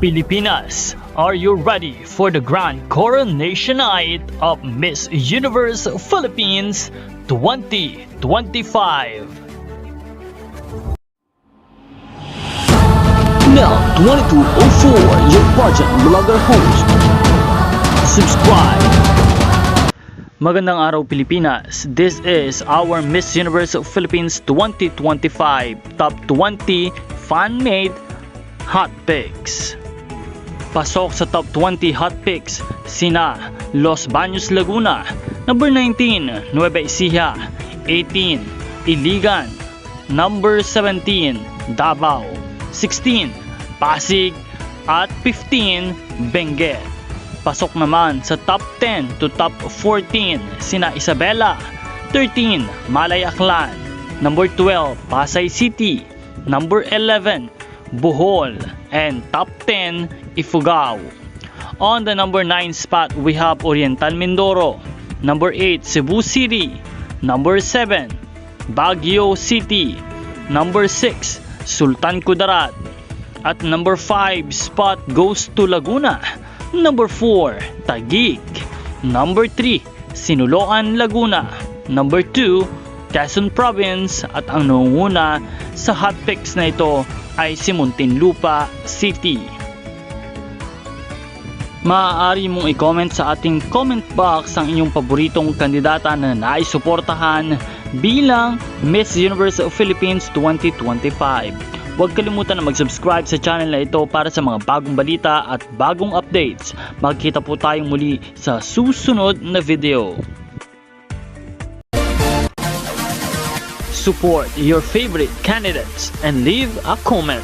Pilipinas, are you ready for the grand coronation night of Miss Universe Philippines 2025? Now 2204, your budget blogger host. Subscribe. Magandang araw Pilipinas, this is our Miss Universe Philippines 2025 Top 20 Fan-Made Hot Picks. Pasok sa Top 20 Hot Picks sina Los Baños Laguna, number 19 Nueva Ecija, 18 Iligan, number 17 Davao, 16 Pasig at 15 Benguet. Pasok naman sa Top 10 to Top 14 sina Isabela, 13 Malay Aklan, number 12 Pasay City, number 11 Bohol, and top 10 Ifugao. On the number 9 spot we have Oriental Mindoro, number 8 Cebu City, number 7 Baguio City, number 6 Sultan Kudarat, at number 5 spot goes to Laguna, number 4 Taguig, number 3 Sinuloan Laguna, number 2 Quezon Province, at ang nangunguna sa hot picks na ito ay si Muntinlupa City. Maaari mong i-comment sa ating comment box ang inyong paboritong kandidata na naisuportahan bilang Miss Universe Philippines 2025. Huwag kalimutan na mag-subscribe sa channel na ito para sa mga bagong balita at bagong updates. Magkita po tayong muli sa susunod na video. Support your favorite candidates and leave a comment.